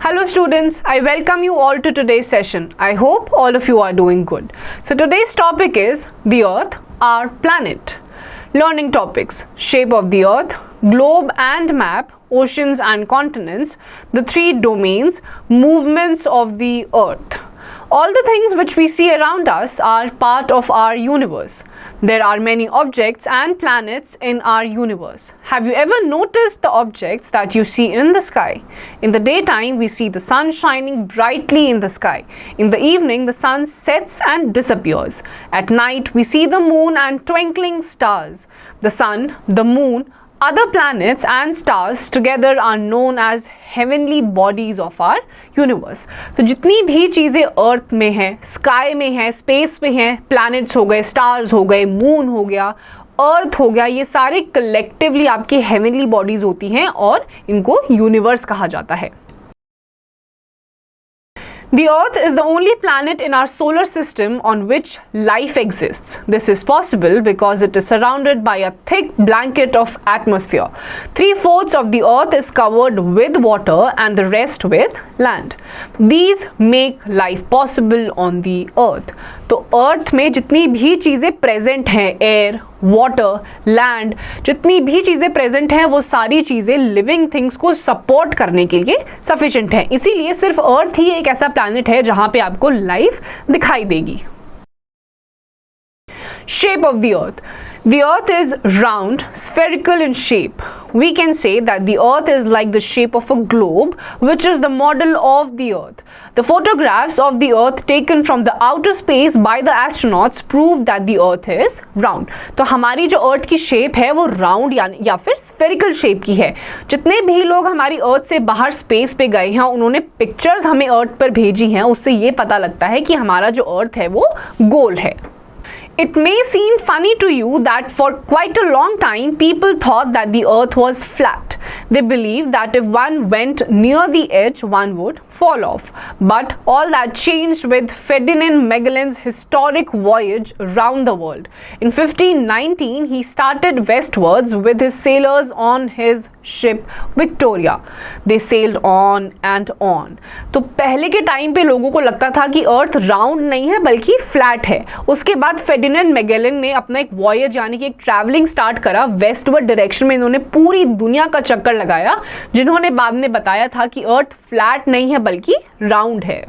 Hello students, I welcome you all to today's session. I hope all of you are doing good. So today's topic is the Earth, our planet. Learning topics: shape of the Earth, globe and map, oceans and continents, the three domains, movements of the Earth. All the things which we see around us are part of our universe. There are many objects and planets in our universe. Have you ever noticed the objects that you see in the sky? In the daytime, we see the sun shining brightly in the sky. In the evening, the sun sets and disappears. At night, we see the moon and twinkling stars. The sun, the moon, other planets and stars together are known as heavenly bodies of our universe. तो जितनी भी चीज़ें अर्थ में हैं, sky में हैं, space में हैं, प्लैनेट्स हो गए, स्टार्स हो गए, मून हो गया, अर्थ हो गया, ये सारे कलेक्टिवली आपकी हेवनली बॉडीज होती हैं और इनको यूनिवर्स कहा जाता है. The Earth is the only planet in our solar system on which life exists. This is possible because it is surrounded by a thick blanket of atmosphere. 3/4 of the Earth is covered with water and the rest with land. These make life possible on the Earth. तो अर्थ में जितनी भी चीज़ें present हैं, air, water, land, जितनी भी चीज़ें present हैं वो सारी चीज़ें लिविंग थिंग्स को सपोर्ट करने के लिए सफिशिएंट हैं. इसीलिए सिर्फ अर्थ ही एक ऐसा प्लैनेट है जहां पे आपको लाइफ दिखाई देगी. Shape of the Earth. The Earth is round, spherical in shape. We can say that the Earth is like the shape of a globe, which is the model of the Earth. The photographs of the Earth taken from the outer space by the astronauts prove that the Earth is round. तो हमारी जो Earth की shape है वो round या फिर spherical shape की है. जितने भी लोग हमारी Earth से बाहर space पे गए हैं उन्होंने pictures हमें Earth पर भेजी हैं, उससे ये पता लगता है कि हमारा जो Earth है वो गोल है. It may seem funny to you that for quite a long time people thought that the Earth was flat. They believed that if one went near the edge, one would fall off. But all that changed with Ferdinand Magellan's historic voyage around the world. In 1519, he started westwards with his sailors on his ship Victoria. They sailed on and on. तो पहले के time पे लोगों को लगता था कि अर्थ round नहीं है बल्कि फ्लैट है. उसके बाद फेर्डिनेंड मैगेलन ने अपना एक वॉयज यानी कि एक ट्रैवलिंग स्टार्ट करा वेस्टवर्ड डायरेक्शन में. इन्होंने पूरी दुनिया का चक्कर लगाया जिन्होंने बाद में बताया था कि अर्थ फ्लैट नहीं है बल्कि राउंड है.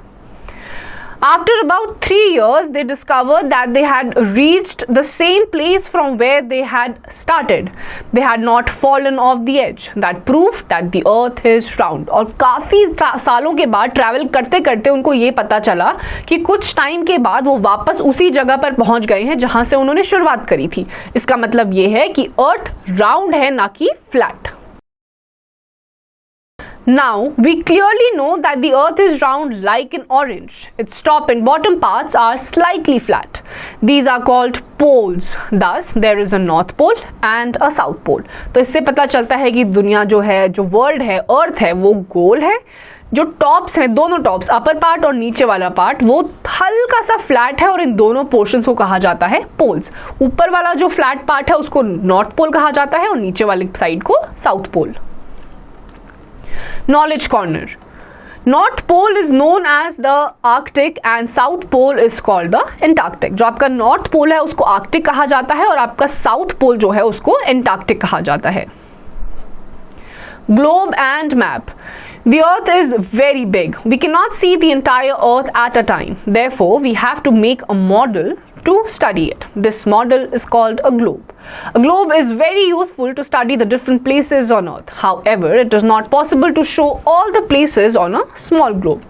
After about 3 years, they discovered that they had reached the same place from where they had started. They had not fallen off the edge. That proved that the Earth is round. और काफ़ी सालों के बाद travel करते करते उनको ये पता चला कि कुछ टाइम के बाद वो वापस उसी जगह पर पहुंच गए हैं जहां से उन्होंने शुरुआत करी थी. इसका मतलब ये है कि अर्थ राउंड है ना कि flat. Now, we clearly know that the Earth is round like an orange. Its top and bottom parts are slightly flat. These are called poles. Thus, there is a North Pole and a South Pole. तो इससे पता चलता है कि दुनिया जो है, जो वर्ल्ड है, अर्थ है, वो गोल है. जो टॉप्स हैं, दोनों टॉप्स, अपर पार्ट और नीचे वाला पार्ट, वो हल्का सा फ्लैट है और इन दोनों पोर्शंस को कहा जाता है पोल्स. ऊपर वाला जो फ्लैट पार्ट है उसको नॉर्थ पोल कहा जाता है और नीचे वाली साइड को south pole. Knowledge Corner. North Pole is known as the Arctic and South Pole is called the Antarctic. जो आपका North Pole है उसको Arctic कहा जाता है और आपका South Pole जो है उसको Antarctic कहा जाता है. Globe and map. The Earth is very big. We cannot see the entire Earth at a time. Therefore, we have to make a model to study it. This model is called a globe. A globe is very useful to study the different places on Earth. However, it is not possible to show all the places on a small globe.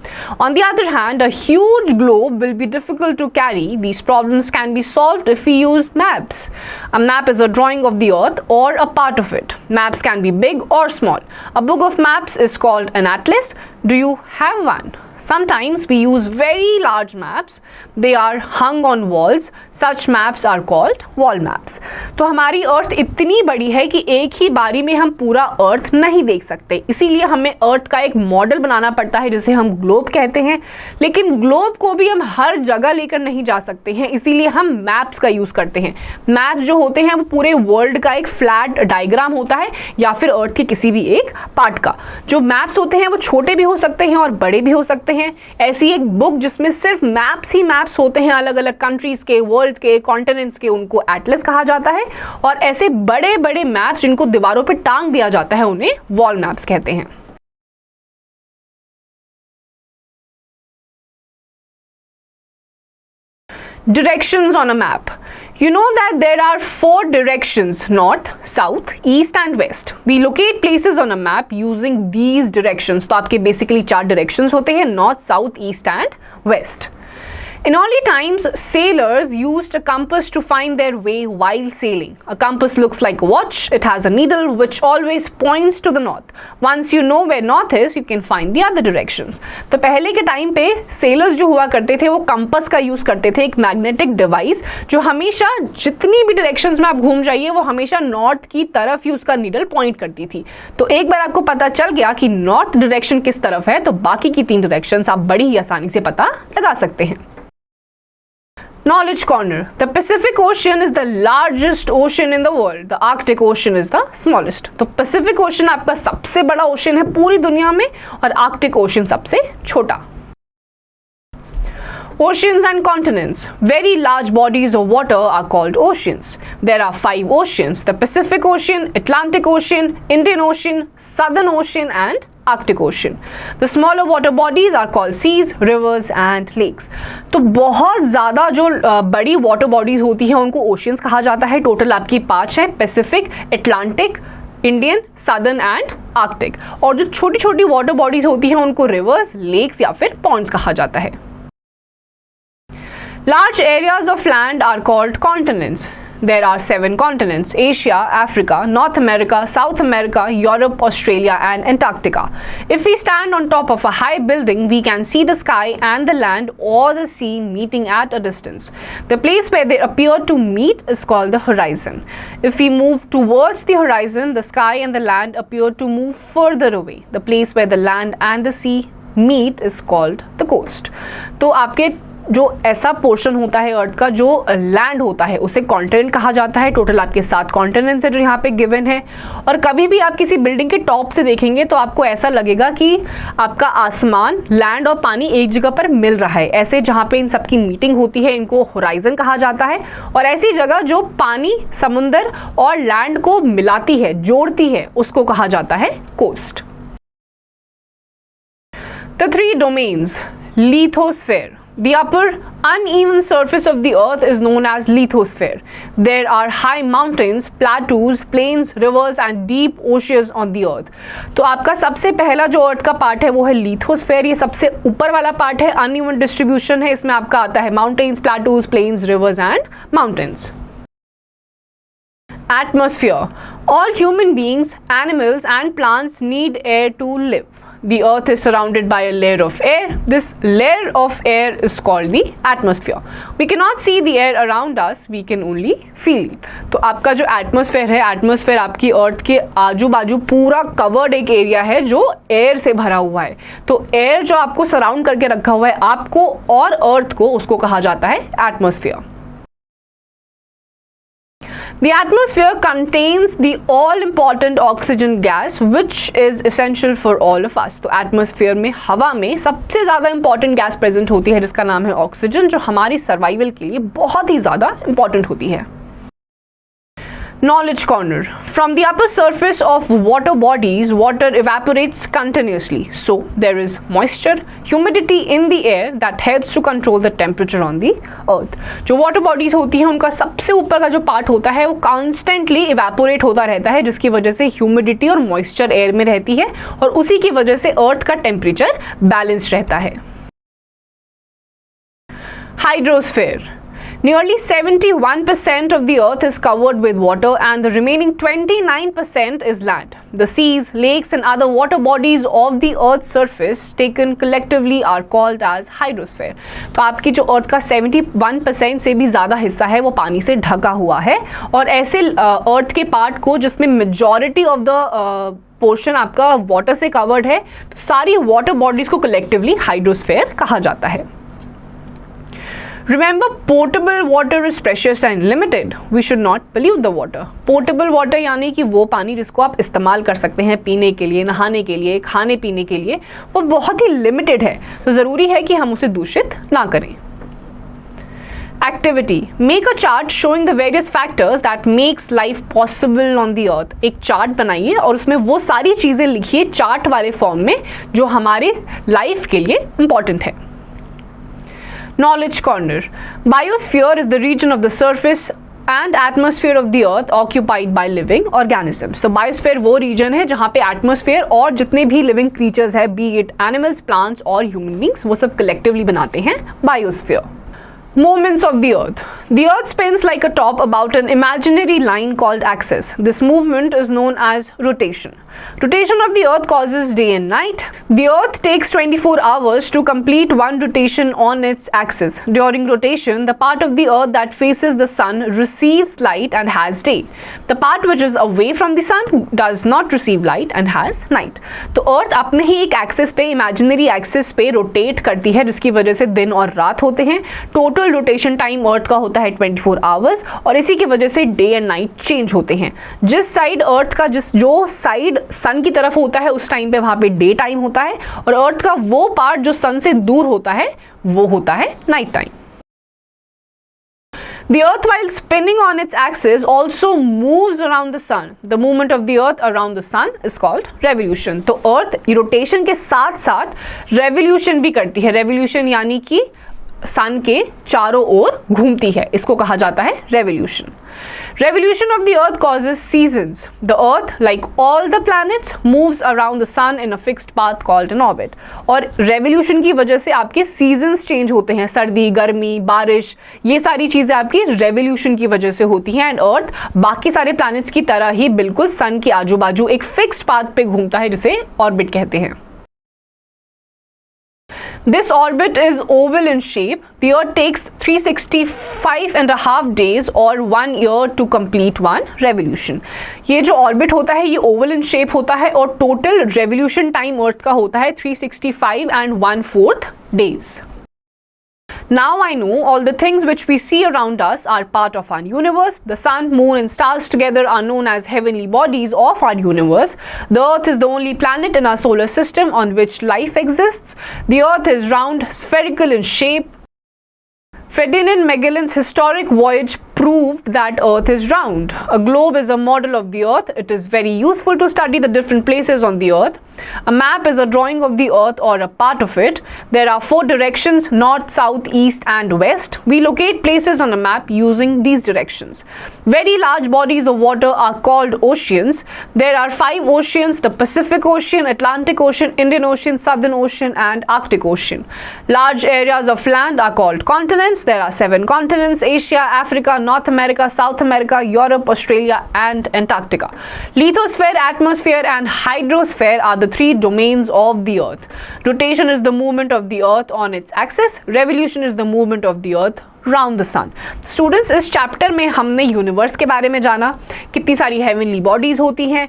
On the other hand, a huge globe will be difficult to carry. These problems can be solved if we use maps. A map is a drawing of the Earth or a part of it. Maps can be big or small. A book of maps is called an atlas. Do you have one? Sometimes we use very large maps. They are hung on walls. Such maps are called wall maps. तो हमारी अर्थ इतनी बड़ी है कि एक ही बारी में हम पूरा अर्थ नहीं देख सकते, इसीलिए हमें अर्थ का एक मॉडल बनाना पड़ता है जिसे हम ग्लोब कहते हैं। लेकिन ग्लोब को भी हम हर जगह लेकर नहीं जा सकते हैं, इसीलिए हम मैप्स का यूज करते हैं। मैप्स जो होते हैं वो पूरे वर्ल्ड का एक फ्लैट डायग्राम होता है या फिर अर्थ के किसी भी एक पार्ट का। जो मैप्स होते हैं वो छोटे भी हो सकते हैं और बड़े भी हो सकते हैं। ऐसी एक बुक जिसमें सिर्फ मैप्स ही मैप्स होते हैं अलग अलग कंट्रीज के, वर्ल्ड के, कॉन्टिनेंट्स के, उनको एटलस कहा जाता है। और ऐसे बड़े बड़े मैप्स जिनको दीवारों पे टांग दिया जाता है उन्हें वॉल मैप्स कहते हैं। Directions on a map. You know that there are 4 directions: north, south, east and west. We locate places on a map using these directions. तो आपके basically 4 directions होते हैं: north, south, east and west. In early times, sailors used a compass to find their way while sailing. A compass looks like a watch. It has a needle which always points to the north. Once you know where north is, you can find the other directions. तो पहले के time पे sailors जो हुआ करते थे वो compass का यूज करते थे, एक मैग्नेटिक डिवाइस जो हमेशा जितनी भी डायरेक्शंस में आप घूम जाइए वो हमेशा नॉर्थ की तरफ ही उसका नीडल पॉइंट करती थी। तो एक बार आपको पता चल गया कि नॉर्थ डायरेक्शन किस तरफ है तो बाकी की 3 डायरेक्शंस आप बड़ी ही आसानी से पता लगा सकते हैं। Knowledge corner. The Pacific Ocean is the largest ocean in the world. The Arctic Ocean is the smallest. तो Pacific Ocean आपका सबसे बड़ा ओशन है पूरी दुनिया में और Arctic Ocean सबसे छोटा। Oceans and continents. Very large bodies of water are called oceans. There are 5 oceans: the Pacific Ocean, Atlantic Ocean, Indian Ocean, Southern Ocean and Arctic Ocean. The smaller water bodies are called seas, rivers and lakes. तो बहुत ज़्यादा जो बड़ी water bodies होती हैं उनको oceans कहा जाता है। टोटल आपकी 5 है: Pacific, Atlantic, Indian, southern and Arctic. और जो छोटी छोटी वाटर बॉडीज होती हैं उनको रिवर्स, लेक्स या फिर पॉन्ड्स कहा जाता है। Large areas of land are called continents. There are 7 continents: Asia, Africa, North America, South America, Europe, Australia and Antarctica. If we stand on top of a high building, we can see the sky and the land or the sea meeting at a distance. The place where they appear to meet is called the horizon. If we move towards the horizon, the sky and the land appear to move further away. The place where the land and the sea meet is called the coast. तो आपके जो ऐसा portion होता है अर्थ का जो land होता है उसे कॉन्टिनेंट कहा जाता है। टोटल आपके 7 कॉन्टिनेंट्स है जो यहाँ पे गिवन है। और कभी भी आप किसी बिल्डिंग के टॉप से देखेंगे तो आपको ऐसा लगेगा कि आपका आसमान, लैंड और पानी एक जगह पर मिल रहा है। ऐसे जहाँ पे इन सबकी मीटिंग होती है इनको होराइजन कहा जाता है। और ऐसी जगह जो पानी, समुंदर और लैंड को मिलाती है, जोड़ती है, उसको कहा जाता है coast. The 3 domains. Lithosphere. The upper uneven surface of the earth is known as lithosphere. There are high mountains, plateaus, plains, rivers and deep oceans on the earth. तो आपका सबसे पहला जो अर्थ का पार्ट है वो है लिथोस्फेयर। ये सबसे ऊपर वाला पार्ट है, अनइवन डिस्ट्रीब्यूशन है। इसमें आपका आता है mountains, plateaus, plains, rivers and mountains. Atmosphere. All human beings, animals and plants need air to live. The earth is surrounded by a layer of air. This layer of air is called the atmosphere. We cannot see the air around us, we can only feel it. तो आपका जो atmosphere है, atmosphere आपकी अर्थ के आजू बाजू पूरा covered एक एरिया है जो एयर से भरा हुआ है। तो एयर जो आपको सराउंड करके रखा हुआ है आपको और अर्थ को, उसको कहा जाता है atmosphere. The atmosphere contains the all-important oxygen gas, which is essential for all of us. तो एटमॉस्फेयर में, हवा में सबसे ज़्यादा इंपॉर्टेंट गैस प्रेजेंट होती है जिसका नाम है ऑक्सीजन, जो हमारी सर्वाइवल के लिए बहुत ही ज़्यादा इंपॉर्टेंट होती है। Knowledge corner. From the upper surface of water bodies, water evaporates continuously. So there is moisture, humidity in the air that helps to control the temperature on the earth. जो water bodies होती हैं उनका सबसे ऊपर का जो part होता है वो constantly evaporate होता रहता है, जिसकी वजह से humidity और moisture air में रहती है और उसी की वजह से earth का temperature balanced रहता है। Hydrosphere. Nearly 71% of the earth is covered with water and the remaining 29% is land. The seas, lakes and other water bodies of the earth's surface taken collectively are called as hydrosphere. तो आपकी जो अर्थ का 71% से भी ज़्यादा हिस्सा है वो पानी से ढका हुआ है, और ऐसे अर्थ के पार्ट को जिसमें मेजॉरिटी ऑफ द पोर्शन आपका वाटर से कवर्ड है, तो सारी वाटर बॉडीज को कलेक्टिवली हाइड्रोस्फीयर कहा जाता है. Remember, potable water is precious and limited. We should not pollute the water. Potable water यानी कि वो पानी जिसको आप इस्तेमाल कर सकते हैं पीने के लिए, नहाने के लिए, खाने पीने के लिए, वो बहुत ही लिमिटेड है, तो ज़रूरी है कि हम उसे दूषित ना करें. Activity. Make a chart showing the various factors that makes life possible on the earth. एक चार्ट बनाइए और उसमें वो सारी चीज़ें लिखिए चार्ट वाले फॉर्म में जो हमारे लाइफ के लिए इम्पॉर्टेंट है. Knowledge Corner. Biosphere is the region of the surface and atmosphere of the earth occupied by living organisms. तो बायोस्फीयर वो रीजन है जहाँ पे एटमॉस्फेयर और जितने भी लिविंग क्रीचर्स है, बी इट एनिमल्स, प्लांट्स और ह्यूमन बींग्स, वो सब कलेक्टिवली बनाते हैं biosphere. Movements of the earth. The earth spins like a top about an imaginary line called axis. This movement is known as rotation. Rotation of the earth causes day and night. The earth takes 24 hours to complete one rotation on its axis. During rotation, the part of the earth that faces the sun receives light and has day. The part which is away from the sun does not receive light and has night. तो अर्थ अपने ही एक axis पे, imaginary axis पे rotate करती है, जिसकी वजह से दिन और रात होते हैं. टोटल रोटेशन टाइम अर्थ का होता है 24 आवर्स, और इसी की वजह से डे एंड नाइट चेंज होते हैं. जिस साइड अर्थ का जो साइड सन की तरफ होता है उस टाइम पे वहां पे डे टाइम होता है, और अर्थ का वो पार्ट जो सन से दूर होता है वो होता है night time. The earth, while spinning on its axis, also moves around the sun. The movement of the earth around the sun is called revolution. तो अर्थ रोटेशन के साथ साथ रेवोल्यूशन भी करती है. रेवोल्यूशन यानी कि सन के चारों ओर घूमती है, इसको कहा जाता है revolution. Revolution of the earth causes seasons. The earth, like all the planets, moves around the sun in a fixed path called an orbit. और revolution की वजह से आपके seasons change होते हैं. सर्दी, गर्मी, बारिश, ये सारी चीज़ें आपकी revolution की वजह से होती हैं. एंड अर्थ बाकी सारे planets की तरह ही बिल्कुल सन के आजू बाजू एक fixed path पे घूमता है, जिसे orbit कहते हैं. This orbit is oval in shape. The Earth takes 365.5 days or 1 year to complete one revolution. ये जो ऑर्बिट होता है ये ओवल इन शेप होता है, और टोटल रेवोल्यूशन टाइम अर्थ का होता है 365.1/4 days. Now I know all the things which we see around us are part of our universe. The sun, moon and stars together are known as heavenly bodies of our universe. The earth is the only planet in our solar system on which life exists. The earth is round, spherical in shape. Ferdinand Magellan's historic voyage proved that Earth is round. A globe is a model of the Earth. It is very useful to study the different places on the Earth. A map is a drawing of the Earth or a part of it. There are 4 directions: north, south, east and west. We locate places on a map using these directions. Very large bodies of water are called oceans. There are 5 oceans: the Pacific Ocean, Atlantic Ocean, Indian Ocean, Southern Ocean and Arctic Ocean. Large areas of land are called continents. There are 7 continents: Asia, Africa, North America, South America, Europe, Australia and Antarctica. Lithosphere, atmosphere and hydrosphere are the 3 domains of the earth. Rotation is the movement of the earth on its axis. Revolution is the movement of the earth round the sun. Students, इस chapter में हमने universe के बारे में जाना, कितनी सारी heavenly bodies होती हैं,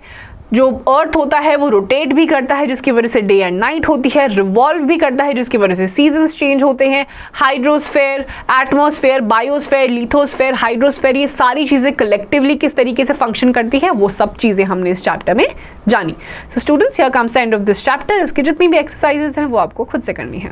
जो अर्थ होता है वो रोटेट भी करता है जिसकी वजह से डे एंड नाइट होती है, रिवॉल्व भी करता है जिसकी वजह से सीजन्स चेंज होते हैं. Hydrosphere, atmosphere, biosphere, lithosphere, hydrosphere, ये सारी चीज़ें कलेक्टिवली किस तरीके से फंक्शन करती हैं वो सब चीज़ें हमने इस चैप्टर में जानी. So students, here comes the end of this chapter. इसकी जितनी भी एक्सरसाइजेज हैं वो आपको खुद से करनी है.